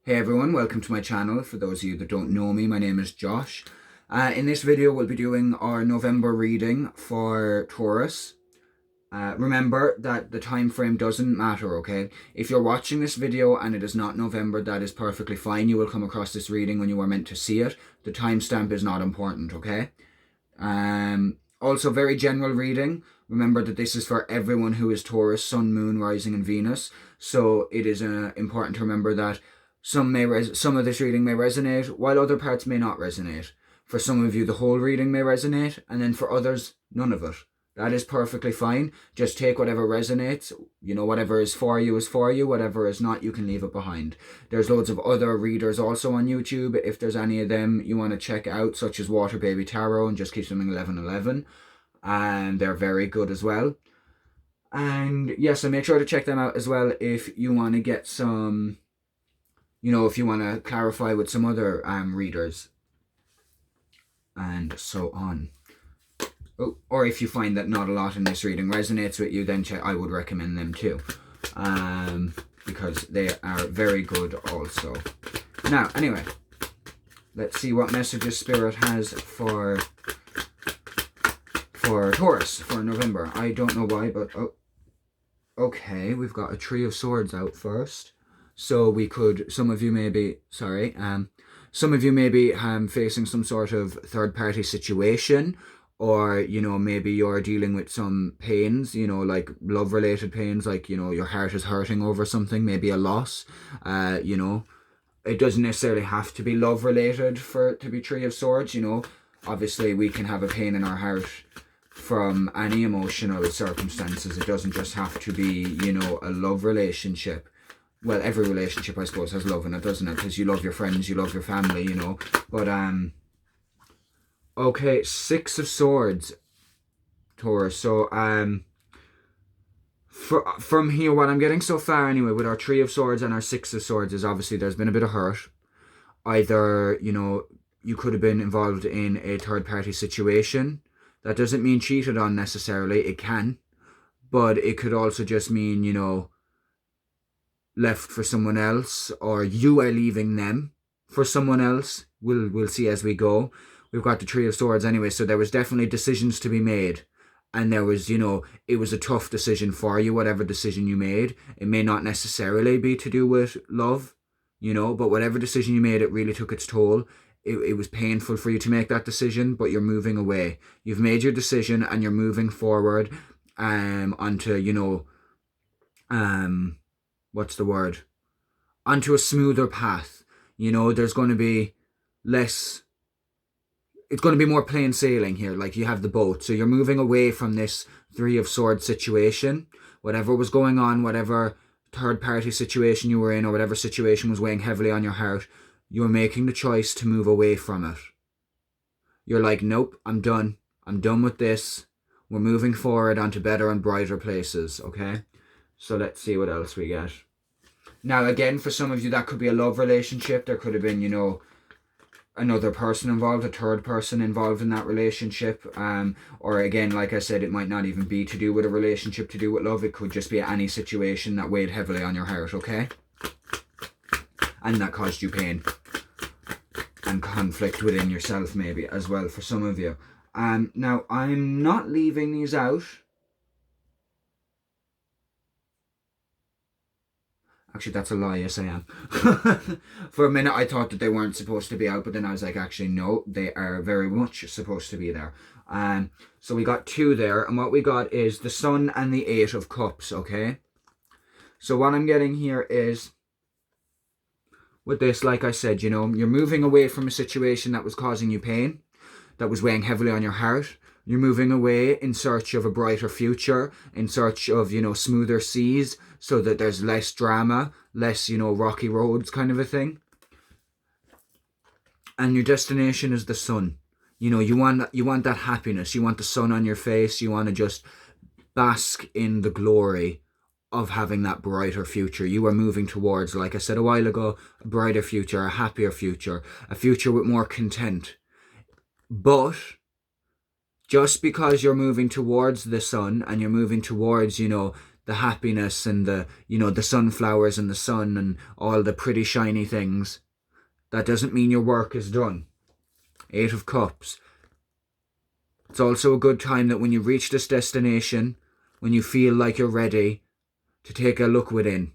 Hey everyone, welcome to my channel. For those of you that don't know me, my name is Josh. In this video we'll be doing our November reading for Taurus. Remember that the time frame doesn't matter, okay? If you're watching this video and it is not November, that is perfectly fine. You will come across this reading when you are meant to see it. The timestamp is not important, okay? Also, very general reading. Remember that this is for everyone who is Taurus, Sun, Moon, Rising, and Venus. So it is important to remember that some of this reading may resonate, while other parts may not resonate. For some of you, the whole reading may resonate, and then for others, none of it. That is perfectly fine. Just take whatever resonates. You know, whatever is for you is for you. Whatever is not, you can leave it behind. There's loads of other readers also on YouTube. If there's any of them you want to check out, such as Water Baby Tarot and Just Keep Swimming 1111. And they're very good as well. And yes, so make sure to check them out as well if you want to get some, you know, if you want to clarify with some other readers and so on. Oh, or if you find that not a lot in this reading resonates with you, then I would recommend them too, because they are very good also. Now, anyway, let's see what messages Spirit has for Taurus for November. I don't know why, but okay, we've got a Tree of Swords out first. So we could, some of you may be facing some sort of third-party situation, or, you know, maybe you're dealing with some pains, you know, like love-related pains, like, you know, your heart is hurting over something, maybe a loss, you know. It doesn't necessarily have to be love-related for it to be Tree of Swords, you know. Obviously, we can have a pain in our heart from any emotional circumstances. It doesn't just have to be, you know, a love relationship. Well, every relationship, I suppose, has love in it, doesn't it? Because you love your friends, you love your family, you know. But, okay, Six of Swords, Taurus. So, from here, what I'm getting so far anyway, with our Three of Swords and our Six of Swords, is obviously there's been a bit of hurt. Either, you know, you could have been involved in a third-party situation. That doesn't mean cheated on necessarily. It can. But it could also just mean, you know, left for someone else, or you are leaving them for someone else. We'll see as we go. We've got the Three of Swords anyway, so there was definitely decisions to be made. And there was, you know, it was a tough decision for you, whatever decision you made. It may not necessarily be to do with love, you know, but whatever decision you made, it really took its toll. It was painful for you to make that decision, but you're moving away. You've made your decision and you're moving forward onto, you know, what's the word? Onto a smoother path. You know, there's going to be less, it's going to be more plain sailing here. Like, you have the boat, so you're moving away from this Three of Swords situation. Whatever was going on, whatever third party situation you were in, or whatever situation was weighing heavily on your heart, you're making the choice to move away from it. You're like, nope, I'm done with this. We're moving forward onto better and brighter places, okay? So let's see what else we get. Now, again, for some of you, that could be a love relationship. There could have been, you know, another person involved, a third person involved in that relationship. Or again, like I said, it might not even be to do with a relationship, to do with love. It could just be any situation that weighed heavily on your heart, okay? And that caused you pain and conflict within yourself, maybe, as well, for some of you. Now, I'm not leaving these out. Actually, that's a lie. Yes, I am. For a minute, I thought that they weren't supposed to be out, but then I was like, actually, no, they are very much supposed to be there. So we got two there, and what we got is the Sun and the Eight of Cups, okay? So what I'm getting here is, with this, like I said, you know, you're moving away from a situation that was causing you pain, that was weighing heavily on your heart. You're moving away in search of a brighter future, in search of, you know, smoother seas, so that there's less drama, less, you know, rocky roads kind of a thing. And your destination is the sun. You know, you want that happiness. You want the sun on your face. You want to just bask in the glory of having that brighter future. You are moving towards, like I said a while ago, a brighter future, a happier future, a future with more content. But just because you're moving towards the sun and you're moving towards, you know, the happiness and the, the sunflowers and the sun and all the pretty shiny things, that doesn't mean your work is done. 8 of Cups. It's also a good time that when you reach this destination, when you feel like you're ready, to take a look within.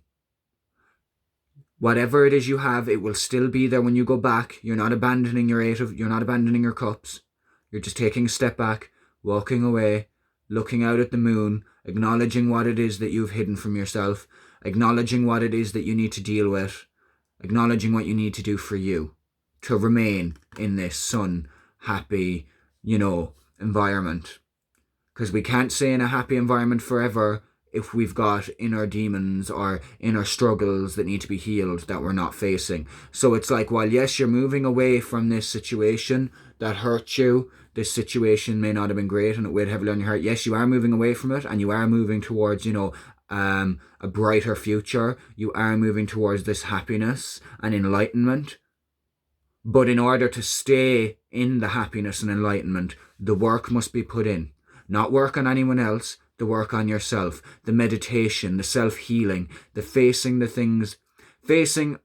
Whatever it is you have, it will still be there when you go back. You're not abandoning you're not abandoning your cups. You're just taking a step back, walking away, looking out at the moon, acknowledging what it is that you've hidden from yourself, acknowledging what it is that you need to deal with, acknowledging what you need to do for you to remain in this sun, happy, environment. Because we can't stay in a happy environment forever if we've got inner demons or inner struggles that need to be healed that we're not facing. So it's like, while yes, you're moving away from this situation that hurt you, this situation may not have been great and it weighed heavily on your heart. Yes, you are moving away from it and you are moving towards, a brighter future. You are moving towards this happiness and enlightenment. But in order to stay in the happiness and enlightenment, the work must be put in. Not work on anyone else, the work on yourself, the meditation, the self-healing, the facing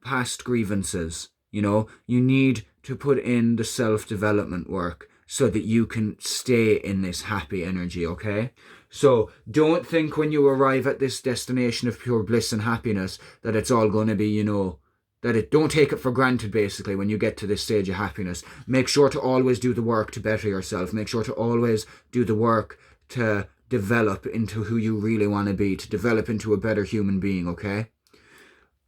past grievances. You need to put in the self-development work so that you can stay in this happy energy, okay? So don't think when you arrive at this destination of pure bliss and happiness that it's all going to be, don't take it for granted, basically, when you get to this stage of happiness. Make sure to always do the work to better yourself. Make sure to always do the work to develop into who you really want to be, to develop into a better human being, okay?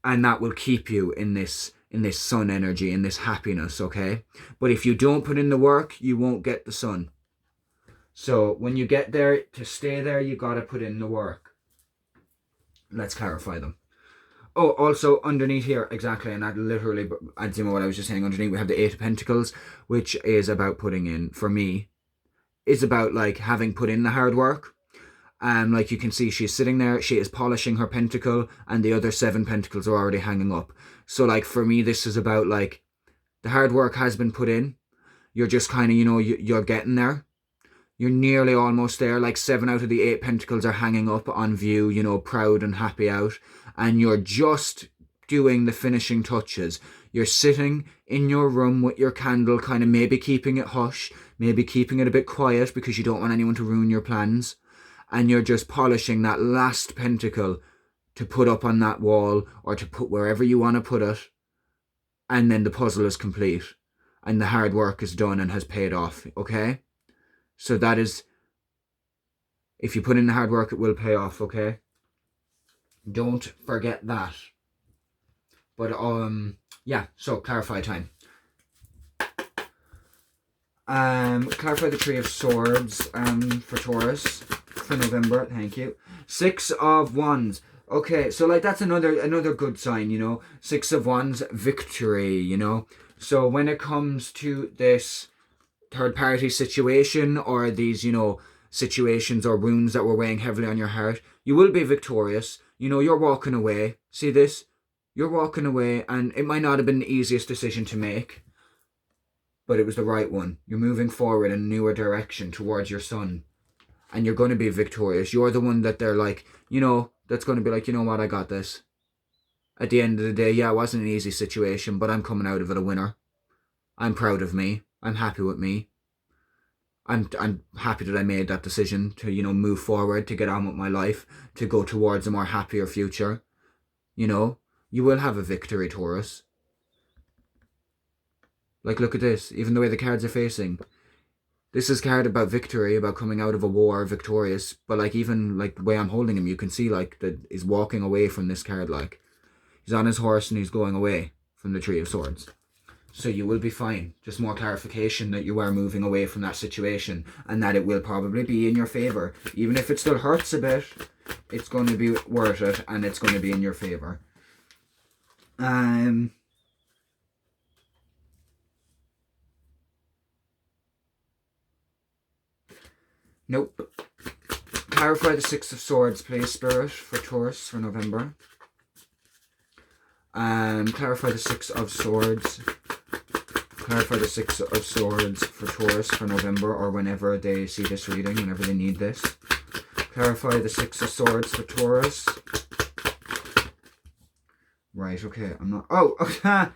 And that will keep you in this sun energy, in this happiness, okay? But if you don't put in the work, you won't get the sun. So when you get there, to stay there, you got to put in the work. Let's clarify them. Oh, also underneath here, exactly, and that literally adds in what I was just saying. Underneath we have the 8 of Pentacles, which is about putting in, for me, is about like having put in the hard work. Like you can see, she's sitting there, she is polishing her pentacle, and the other 7 pentacles are already hanging up. So like for me, this is about like the hard work has been put in. You're just kind of, you're getting there. You're nearly almost there. Like 7 out of the 8 pentacles are hanging up on view, proud and happy out. And you're just doing the finishing touches. You're sitting in your room with your candle, kind of maybe keeping it hush, maybe keeping it a bit quiet because you don't want anyone to ruin your plans. And you're just polishing that last pentacle to put up on that wall or to put wherever you want to put it. And then the puzzle is complete. And the hard work is done and has paid off, okay? So that is, if you put in the hard work, it will pay off, okay? Don't forget that. But, yeah, so clarify time. Clarify the 3 of Swords for Taurus for November, thank you. 6 of Wands. Okay, so like that's another good sign, 6 of Wands, victory, So when it comes to this third party situation or these, situations or wounds that were weighing heavily on your heart, you will be victorious. You're walking away. See this? You're walking away, and it might not have been the easiest decision to make, but it was the right one. You're moving forward in a newer direction towards your son, and you're going to be victorious. You're the one that they're like, that's going to be like, you know what, I got this. At the end of the day, yeah, it wasn't an easy situation, but I'm coming out of it a winner. I'm proud of me. I'm happy with me. I'm happy that I made that decision to, move forward, to get on with my life, to go towards a more happier future. You will have a victory, Taurus. Like, look at this. Even the way the cards are facing. This is a card about victory, about coming out of a war victorious. But, like, even, like, the way I'm holding him, you can see, like, that he's walking away from this card, like. He's on his horse and he's going away from the 3 of Swords. So you will be fine. Just more clarification that you are moving away from that situation and that it will probably be in your favour. Even if it still hurts a bit, it's going to be worth it and it's going to be in your favour. Nope. Clarify the 6 of Swords, please, Spirit, for Taurus for November. Clarify the 6 of Swords. Clarify the 6 of Swords for Taurus for November, or whenever they see this reading, whenever they need this. Clarify the Six of Swords for Taurus. Right, okay, I'm not... Oh, okay.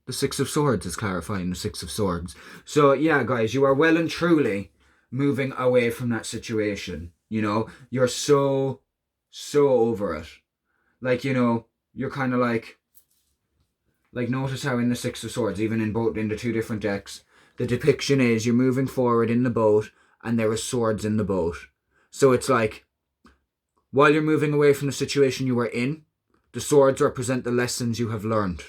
The Six of Swords is clarifying the Six of Swords. So, yeah, guys, you are well and truly moving away from that situation. You know, you're so over it. Like, you know, you're kind of like notice how in the Six of Swords, even in the two different decks, the depiction is you're moving forward in the boat and there are swords in the boat. So it's like, while you're moving away from the situation you were in, the swords represent the lessons you have learned.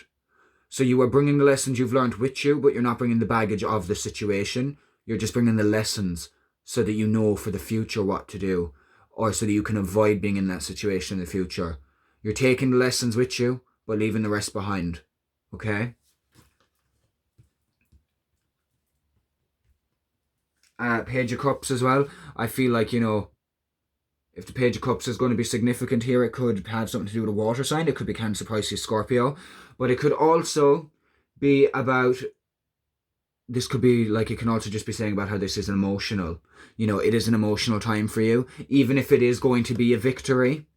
So you are bringing the lessons you've learned with you, but you're not bringing the baggage of the situation. You're just bringing the lessons so that you know for the future what to do, or so that you can avoid being in that situation in the future. You're taking the lessons with you, but leaving the rest behind. Okay? Page of Cups as well. I feel like, you know, if the Page of Cups is going to be significant here, it could have something to do with a water sign. It could be Cancer, Pisces, Scorpio. But it could also be about... This could be like, it can also just be saying about how this is emotional. You know, it is an emotional time for you. Even if it is going to be a victory,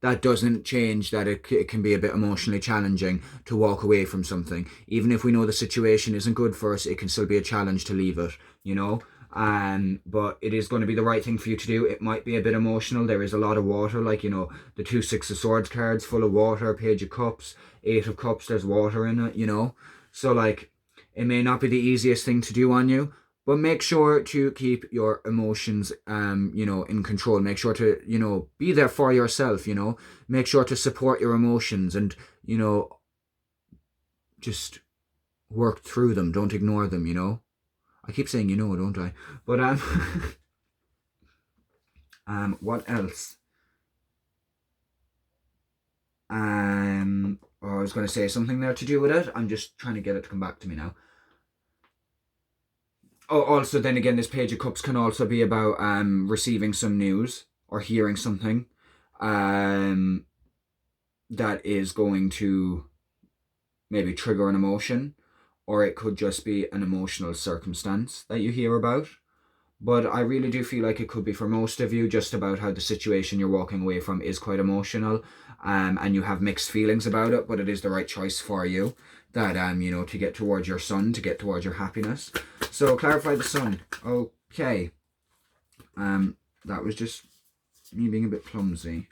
that doesn't change that it can be a bit emotionally challenging to walk away from something. Even if we know the situation isn't good for us, it can still be a challenge to leave it, you know. But it is going to be the right thing for you to do. It might be a bit emotional. There is a lot of water, like, you know, the two Six of Swords cards full of water, Page of Cups, Eight of Cups, there's water in it, you know. So, like, it may not be the easiest thing to do on you, but make sure to keep your emotions, you know, in control. Make sure to, you know, be there for yourself, you know. Make sure to support your emotions and, you know, just work through them. Don't ignore them, you know. I keep saying, you know, don't I? But, what else? I was going to say something there to do with it. I'm just trying to get it to come back to me now. Oh, also, then again, this Page of Cups can also be about receiving some news or hearing something that is going to maybe trigger an emotion, or it could just be an emotional circumstance that you hear about. But I really do feel like it could be for most of you just about how the situation you're walking away from is quite emotional, and you have mixed feelings about it, but it is the right choice for you. That, you know, to get towards your sun, to get towards your happiness. So, clarify the sun. Okay. That was just me being a bit clumsy.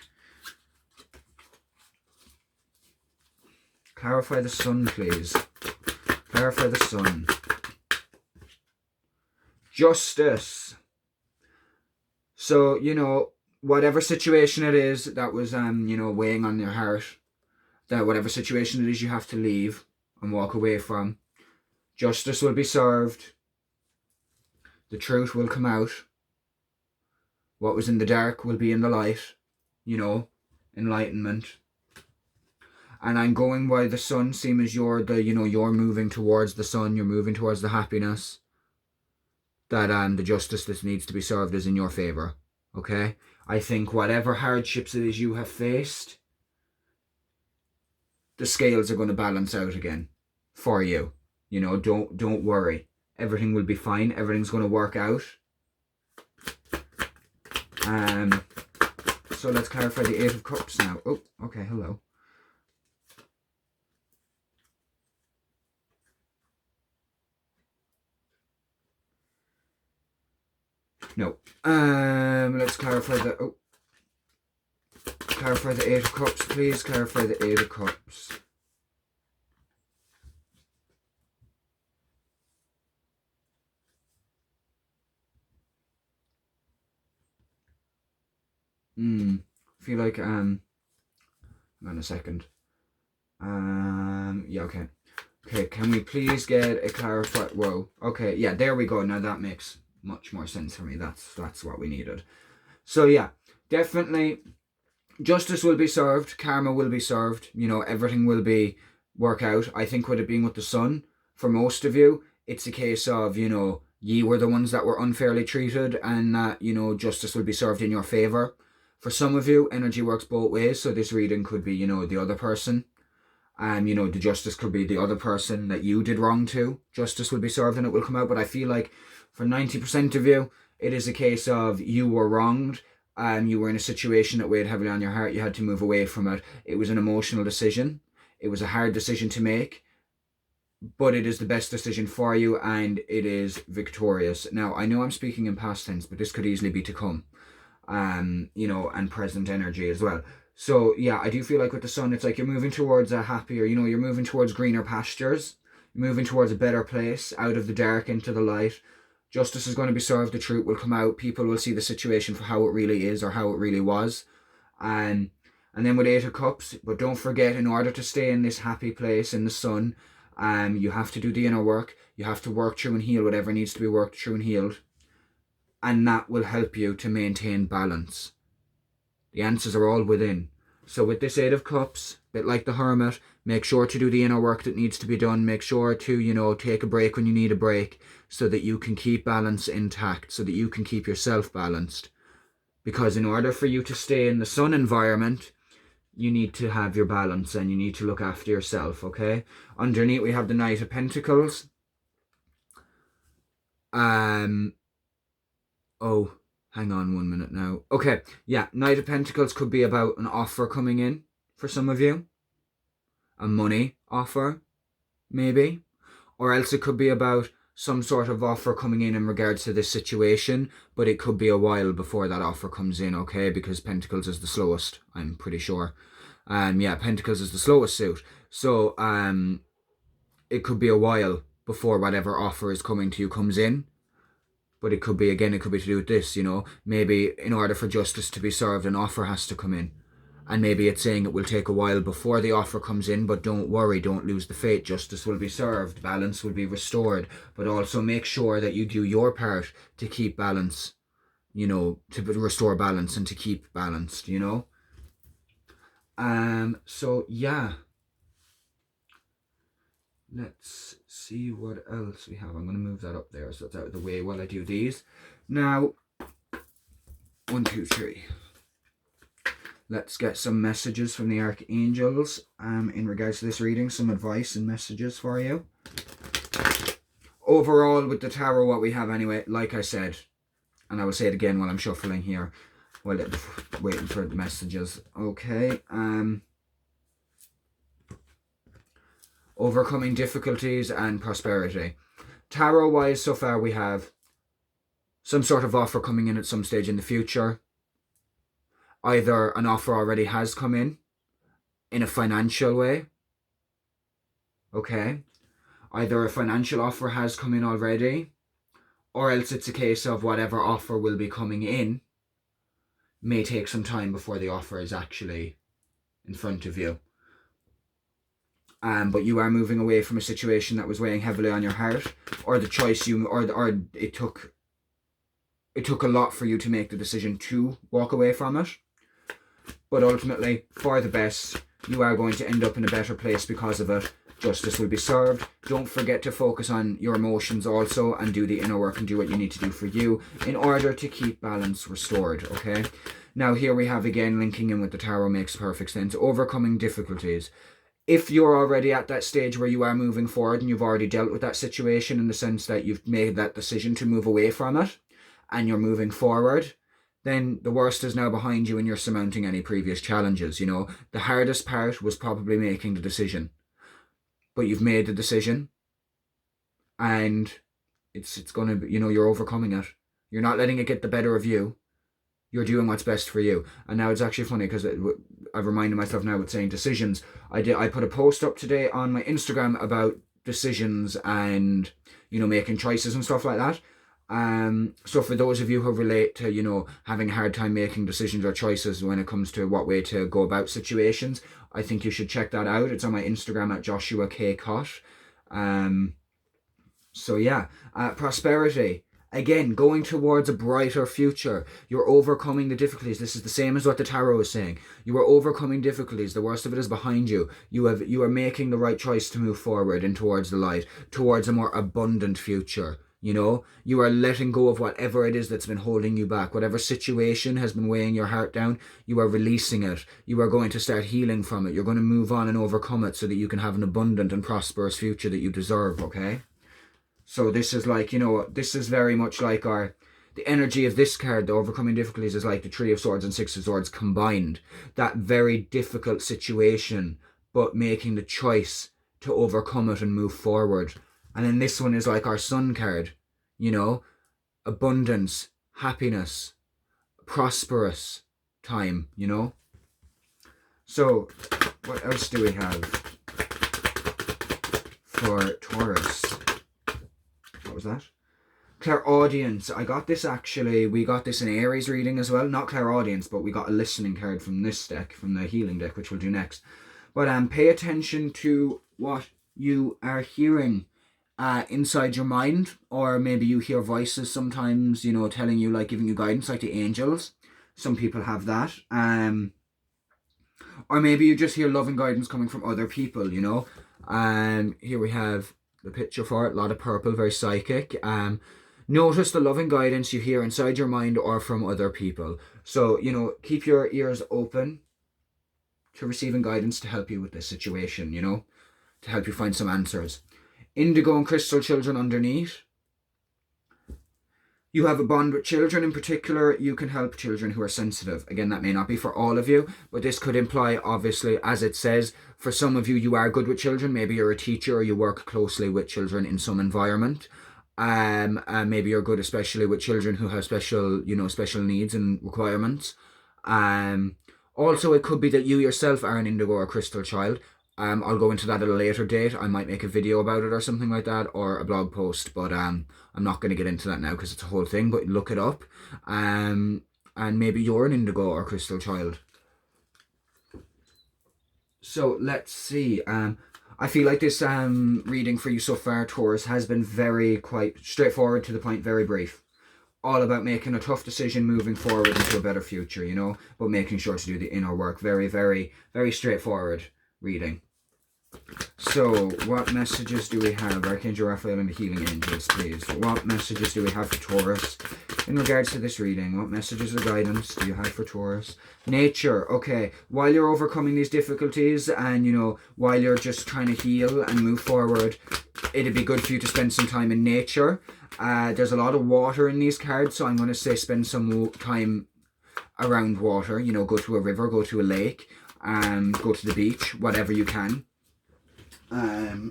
Clarify the sun, please. Clarify the sun. Justice. So, you know, whatever situation it is that was, you know, weighing on your heart, that whatever situation it is you have to leave and walk away from, justice will be served. The truth will come out. What was in the dark will be in the light. You know, enlightenment. And I'm going by the sun, same as you're moving towards the sun, you're moving towards the happiness. That the justice that needs to be served is in your favour. Okay? I think whatever hardships it is you have faced, the scales are going to balance out again for you. You know, don't worry. Everything will be fine. Everything's going to work out. So let's clarify the Eight of Cups now. Oh, okay, hello. No. Let's clarify the... Clarify the Eight of Cups, please. Clarify the Eight of Cups. Feel like, hang on a second. Yeah, okay. Okay, can we please get a clarify... Whoa. Okay, yeah, there we go. Now that makes much more sense for me. That's what we needed. So, yeah, definitely justice will be served. Karma will be served. You know, everything will work out. I think with it being with the sun, for most of you, it's a case of, you know, ye were the ones that were unfairly treated and that, you know, justice will be served in your favour. For some of you, energy works both ways. So this reading could be, you know, the other person. You know, the justice could be the other person that you did wrong to. Justice will be served and it will come out. But I feel like for 90% of you, It is a case of you were wronged. You were in a situation that weighed heavily on your heart. You had to move away from it. It was an emotional decision. It was a hard decision to make, but it is the best decision for you, and it is victorious. Now, I know I'm speaking in past tense, but this could easily be to come, and present energy as well. So yeah, I do feel like with the sun, it's like you're moving towards a happier, you're moving towards greener pastures, moving towards a better place, out of the dark into the light. Justice is going to be served, the truth will come out, people will see the situation for how it really is or how it really was. And then with Eight of Cups, but don't forget, in order to stay in this happy place in the sun, you have to do the inner work. You have to work through and heal whatever needs to be worked through and healed. And that will help you to maintain balance. The answers are all within. So with this Eight of Cups, a bit like the Hermit, make sure to do the inner work that needs to be done. Make sure to, take a break when you need a break, so that you can keep balance intact, so that you can keep yourself balanced. Because in order for you to stay in the sun environment, you need to have your balance and you need to look after yourself, okay? Underneath we have the Knight of Pentacles. Oh, hang on 1 minute now. Okay, yeah, Knight of Pentacles could be about an offer coming in for some of you. A money offer, maybe. Or else it could be about some sort of offer coming in regards to this situation, but it could be a while before that offer comes in, okay? Because Pentacles is the slowest, I'm pretty sure. Pentacles is the slowest suit. So, it could be a while before whatever offer is coming to you comes in. But it could be to do with this, Maybe in order for justice to be served, an offer has to come in. And maybe it's saying it will take a while before the offer comes in, but don't worry, don't lose the faith. Justice will be served, balance will be restored. But also make sure that you do your part to keep balance, to restore balance and to keep balanced, So yeah. Let's see what else we have. I'm going to move that up there so it's out of the way while I do these. Now, 1, 2, 3. Let's get some messages from the archangels in regards to this reading. Some advice and messages for you. Overall, with the tarot, what we have anyway, like I said, and I will say it again while I'm shuffling here, while waiting for the messages. Okay. Overcoming difficulties and prosperity. Tarot-wise, so far we have some sort of offer coming in at some stage in the future. Either an offer already has come in a financial way. Okay. Either a financial offer has come in already, or else it's a case of whatever offer will be coming in may take some time before the offer is actually in front of you. But you are moving away from a situation that was weighing heavily on your heart, or the choice or it took a lot for you to make the decision to walk away from it. But ultimately, for the best, you are going to end up in a better place because of it. Justice will be served. Don't forget to focus on your emotions also and do the inner work and do what you need to do for you in order to keep balance restored, okay? Now here we have again, linking in with the tarot makes perfect sense. Overcoming difficulties. If you're already at that stage where you are moving forward and you've already dealt with that situation in the sense that you've made that decision to move away from it and you're moving forward, then the worst is now behind you and you're surmounting any previous challenges, The hardest part was probably making the decision. But you've made the decision and it's going to be, you're overcoming it. You're not letting it get the better of you. You're doing what's best for you. And now it's actually funny because I've reminded myself now with saying decisions. I put a post up today on my Instagram about decisions and, making choices and stuff like that. So for those of you who relate to, having a hard time making decisions or choices when it comes to what way to go about situations, I think you should check that out. It's on my Instagram at Joshua K. Cott. So yeah, prosperity. Again, going towards a brighter future. You're overcoming the difficulties. This is the same as what the tarot is saying. You are overcoming difficulties. The worst of it is behind you. You are making the right choice to move forward and towards the light, towards a more abundant future. You are letting go of whatever it is that's been holding you back. Whatever situation has been weighing your heart down, you are releasing it. You are going to start healing from it. You're going to move on and overcome it so that you can have an abundant and prosperous future that you deserve, okay? So this is like, this is very much like the energy of this card, the overcoming difficulties, is like the Three of Swords and Six of Swords combined. That very difficult situation, but making the choice to overcome it and move forward. And then this one is like our Sun card, you know, abundance, happiness, prosperous time, you know. So what else do we have for Taurus? What was that? Clairaudience. I got this actually, we got this in Aries reading as well. Not clairaudience, but we got a listening card from this deck, from the healing deck, which we'll do next. But pay attention to what you are hearing inside your mind, or maybe you hear voices sometimes, you know, telling you, like giving you guidance, like the angels. Some people have that. Or maybe you just hear love and guidance coming from other people, you know. Here we have the picture for it, a lot of purple, very psychic. Notice the loving guidance you hear inside your mind or from other people. So, you know, keep your ears open to receiving guidance to help you with this situation, you know, to help you find some answers. Indigo and crystal children underneath. You have a bond with children. In particular, you can help children who are sensitive. Again, that may not be for all of you, but this could imply, obviously, as it says, for some of you, you are good with children. Maybe you're a teacher or you work closely with children in some environment. Maybe you're good especially with children who have special needs and requirements. Also, it could be that you yourself are an indigo or crystal child. I'll go into that at a later date. I might make a video about it or something like that, or a blog post, but I'm not going to get into that now because it's a whole thing, but look it up. And maybe you're an indigo or crystal child. So let's see. I feel like this reading for you so far, Taurus, has been quite straightforward, to the point, very brief. All about making a tough decision, moving forward into a better future, you know, but making sure to do the inner work. Very, very, very straightforward reading. So, what messages do we have? Archangel Raphael and the Healing Angels, please. What messages do we have for Taurus in regards to this reading? What messages or guidance do you have for Taurus? Nature. Okay, while you're overcoming these difficulties and, you know, while you're just trying to heal and move forward, it'd be good for you to spend some time in nature. There's a lot of water in these cards, so I'm going to say spend some time around water. You know, go to a river, go to a lake, go to the beach, whatever you can.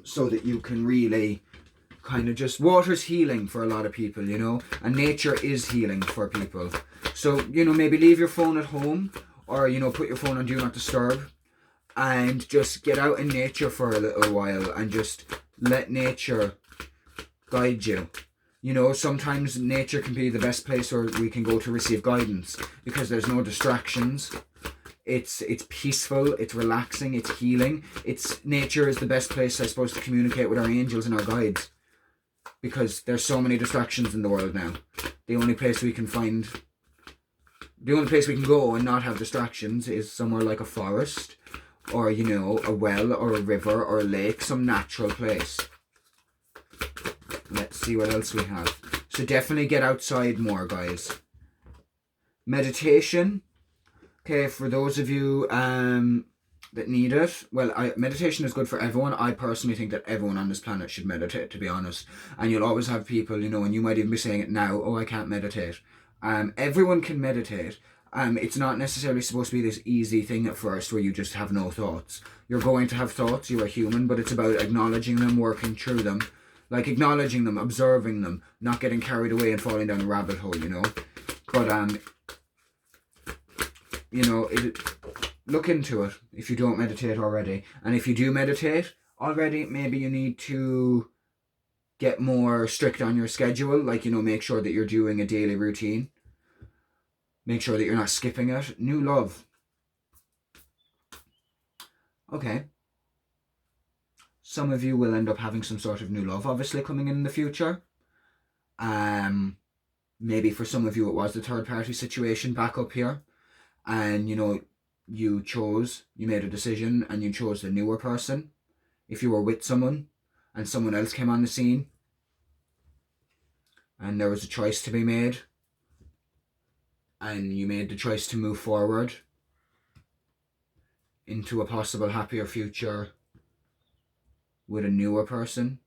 So that you can really kind of just, water's healing for a lot of people, you know, and nature is healing for people. So, you know, maybe leave your phone at home, or, you know, put your phone on do not disturb, and just get out in nature for a little while and just let nature guide you. You know, sometimes nature can be the best place where we can go to receive guidance, because there's no distractions. It's peaceful, it's relaxing, it's healing. Nature is the best place, I suppose, to communicate with our angels and our guides, because there's so many distractions in the world now. The only place we can go and not have distractions is somewhere like a forest, or, you know, a well or a river or a lake, some natural place. Let's see what else we have. So definitely get outside more, guys. Meditation. Okay, for those of you that need it, well, meditation is good for everyone. I personally think that everyone on this planet should meditate, to be honest. And you'll always have people, you know, and you might even be saying it now, oh, I can't meditate. Everyone can meditate. It's not necessarily supposed to be this easy thing at first where you just have no thoughts. You're going to have thoughts, you're a human, but it's about acknowledging them, working through them. Like acknowledging them, observing them, not getting carried away and falling down a rabbit hole, you know. But, you know, look into it if you don't meditate already. And if you do meditate already, maybe you need to get more strict on your schedule. Like, you know, make sure that you're doing a daily routine. Make sure that you're not skipping it. New love. Okay. Some of you will end up having some sort of new love, obviously, coming in the future. Maybe for some of you it was the third party situation back up here. And, you know, you made a decision and you chose the newer person. If you were with someone and someone else came on the scene and there was a choice to be made, and you made the choice to move forward into a possible happier future with a newer person,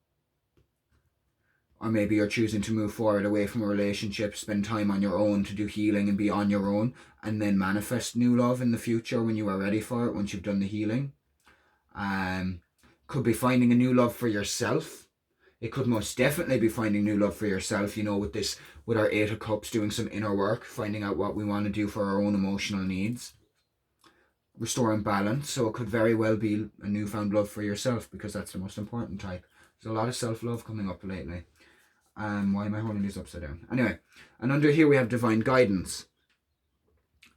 or maybe you're choosing to move forward away from a relationship, spend time on your own to do healing and be on your own, and then manifest new love in the future when you are ready for it, once you've done the healing. Could be finding a new love for yourself. It could most definitely be finding new love for yourself, you know, with our Eight of Cups, doing some inner work, finding out what we want to do for our own emotional needs, restoring balance. So it could very well be a newfound love for yourself, because that's the most important type. There's a lot of self-love coming up lately. Why am I holding these upside down? Anyway, and under here we have divine guidance.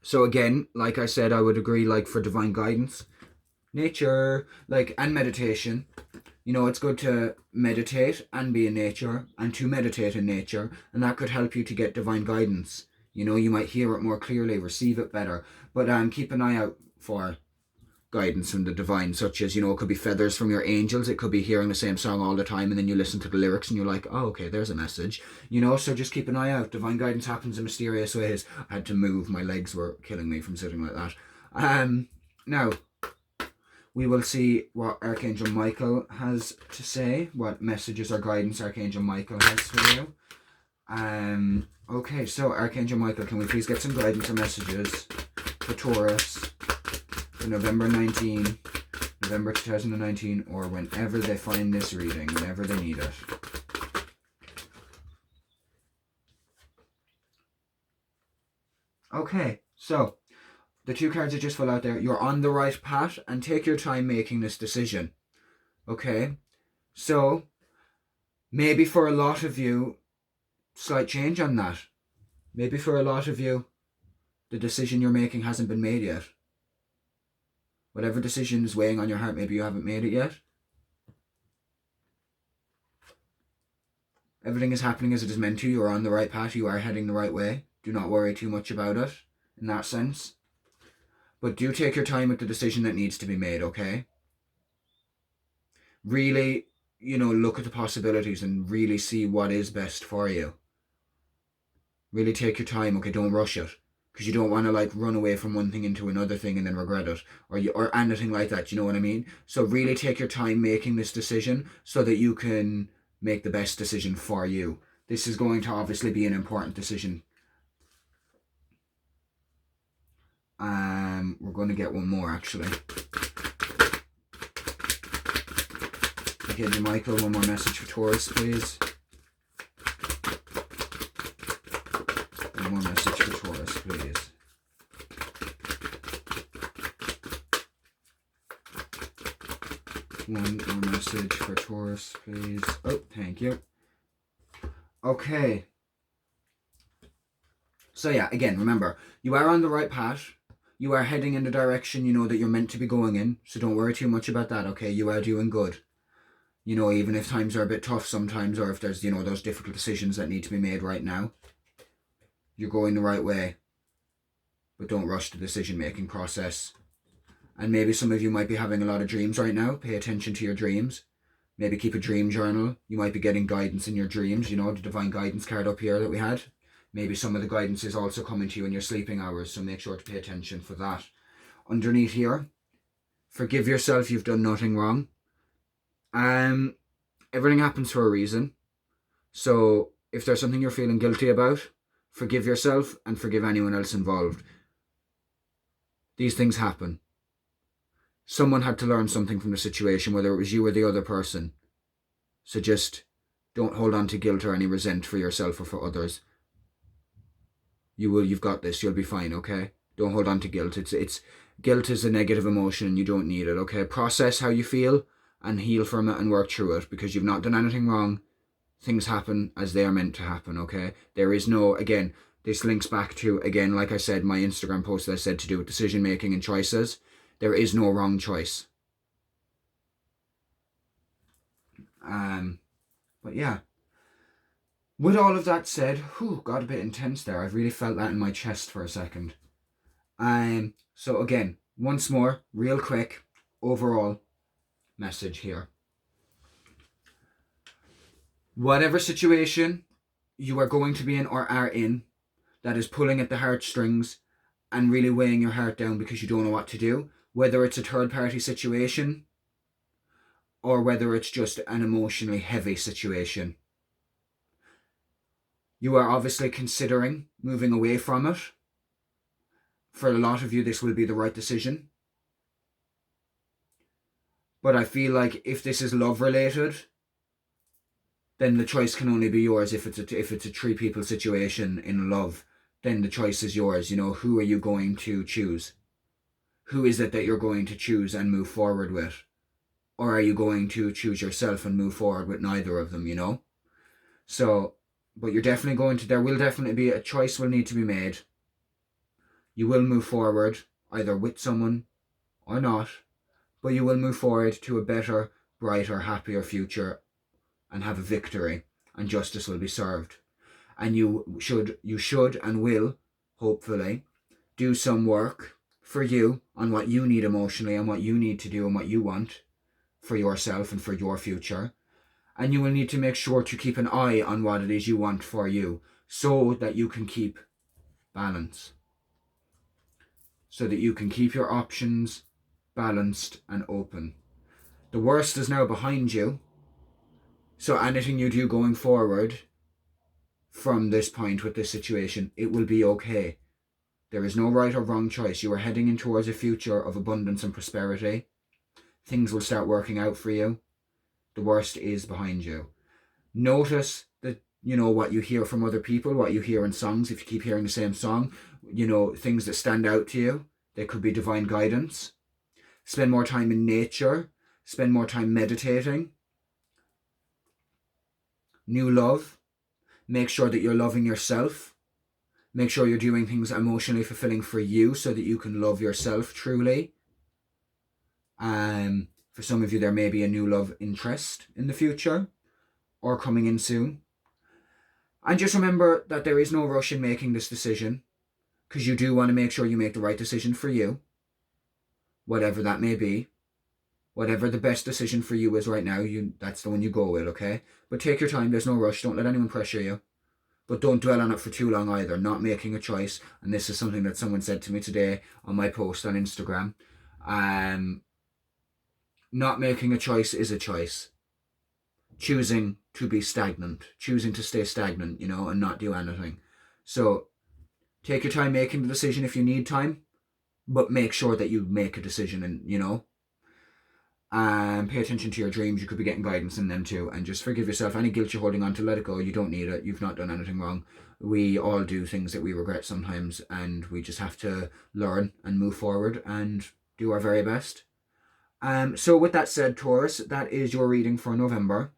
So again, like I said, I would agree, like for divine guidance, nature, like, and meditation. You know, it's good to meditate and be in nature, and to meditate in nature, and that could help you to get divine guidance. You know, you might hear it more clearly, receive it better. But keep an eye out for guidance from the divine, such as, you know, it could be feathers from your angels. It could be hearing the same song all the time, and then you listen to the lyrics and you're like, oh, okay, there's a message. You know, so just keep an eye out. Divine guidance happens in mysterious ways. I had to move. My legs were killing me from sitting like that. Now, we will see what Archangel Michael has to say, what messages or guidance Archangel Michael has for you. Okay, so Archangel Michael, can we please get some guidance or messages for Taurus for November 2019, or whenever they find this reading, whenever they need it. Okay, so the two cards that just fell out there, you're on the right path, and take your time making this decision. Okay? So, maybe for a lot of you, slight change on that. Maybe for a lot of you, the decision you're making hasn't been made yet. Whatever decision is weighing on your heart, maybe you haven't made it yet. Everything is happening as it is meant to. You are on the right path. You are heading the right way. Do not worry too much about it in that sense. But do take your time with the decision that needs to be made, okay? Really, you know, look at the possibilities and really see what is best for you. Really take your time, okay? Don't rush it. Because you don't want to, like, run away from one thing into another thing and then regret it. Or anything like that, you know what I mean? So really take your time making this decision so that you can make the best decision for you. This is going to obviously be an important decision. We're going to get one more, actually. Okay, Michael, one more message for Taurus, please. One more message for Taurus, please. One more message for Taurus, please. Oh, thank you. Okay. So yeah, again, remember, you are on the right path. You are heading in the direction, you know, that you're meant to be going in. So don't worry too much about that, okay? You are doing good. You know, even if times are a bit tough sometimes, or if there's, you know, those difficult decisions that need to be made right now, you're going the right way. But don't rush the decision-making process. And maybe some of you might be having a lot of dreams right now. Pay attention to your dreams. Maybe keep a dream journal. You might be getting guidance in your dreams, you know, the divine guidance card up here that we had. Maybe some of the guidance is also coming to you in your sleeping hours, so make sure to pay attention for that. Underneath here, forgive yourself, you've done nothing wrong. Everything happens for a reason. So if there's something you're feeling guilty about, forgive yourself and forgive anyone else involved. These things happen. Someone had to learn something from the situation, whether it was you or the other person. So just don't hold on to guilt or any resent for yourself or for others. You've got this, you'll be fine, okay? Don't hold on to guilt. Guilt is a negative emotion and you don't need it, okay? Process how you feel and heal from it and work through it, because you've not done anything wrong. Things happen as they are meant to happen, okay? There is no, again, this links back to, again, like I said, my Instagram post that I said to do with decision making and choices. There is no wrong choice. But yeah. With all of that said, got a bit intense there. I've really felt that in my chest for a second. So again, once more, real quick, overall message here. Whatever situation you are going to be in or are in that is pulling at the heartstrings and really weighing your heart down because you don't know what to do, whether it's a third-party situation or whether it's just an emotionally heavy situation, You are obviously considering moving away from it. For a lot of you, this will be the right decision. But I feel like if this is love related, then the choice can only be yours. If it's a three people situation in love, then the choice is yours. You know, who are you going to choose? Who is it that you're going to choose and move forward with? Or are you going to choose yourself and move forward with neither of them, you know? So, but you're definitely there will definitely be a choice will need to be made. You will move forward either with someone or not, but you will move forward to a better, brighter, happier future and have a victory, and justice will be served. And you should and will, hopefully, do some work for you on what you need emotionally and what you need to do and what you want for yourself and for your future. And you will need to make sure to keep an eye on what it is you want for you so that you can keep balance. So that you can keep your options balanced and open. The worst is now behind you. So anything you do going forward from this point with this situation, it will be okay. There is no right or wrong choice. You are heading in towards a future of abundance and prosperity. Things will start working out for you. The worst is behind you. Notice that, you know, what you hear from other people, what you hear in songs. If you keep hearing the same song, you know, things that stand out to you, they could be divine guidance. Spend more time in nature. Spend more time meditating. New love. Make sure that you're loving yourself. Make sure you're doing things emotionally fulfilling for you so that you can love yourself truly. For some of you, there may be a new love interest in the future or coming in soon. And just remember that there is no rush in making this decision, because you do want to make sure you make the right decision for you, whatever that may be. Whatever the best decision for you is right now, that's the one you go with, okay? But take your time, there's no rush, don't let anyone pressure you. But don't dwell on it for too long either, not making a choice. And this is something that someone said to me today on my post on Instagram. Not making a choice is a choice. Choosing to be stagnant, choosing to stay stagnant, you know, and not do anything. So take your time making the decision if you need time, but make sure that you make a decision and, you know, pay attention to your dreams. You could be getting guidance in them too. And just forgive yourself. Any guilt you're holding on to, let it go. You don't need it. You've not done anything wrong. We all do things that we regret sometimes, and we just have to learn and move forward and do our very best. So with that said, Taurus, that is your reading for November.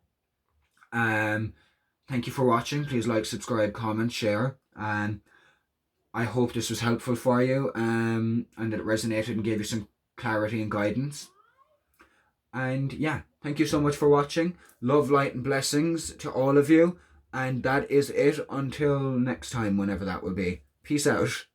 Thank you for watching. Please like, subscribe, comment, share. I hope this was helpful for you, and that it resonated and gave you some clarity and guidance. And yeah, thank you so much for watching. Love, light, and blessings to all of you. And that is it until next time, whenever that will be. Peace out.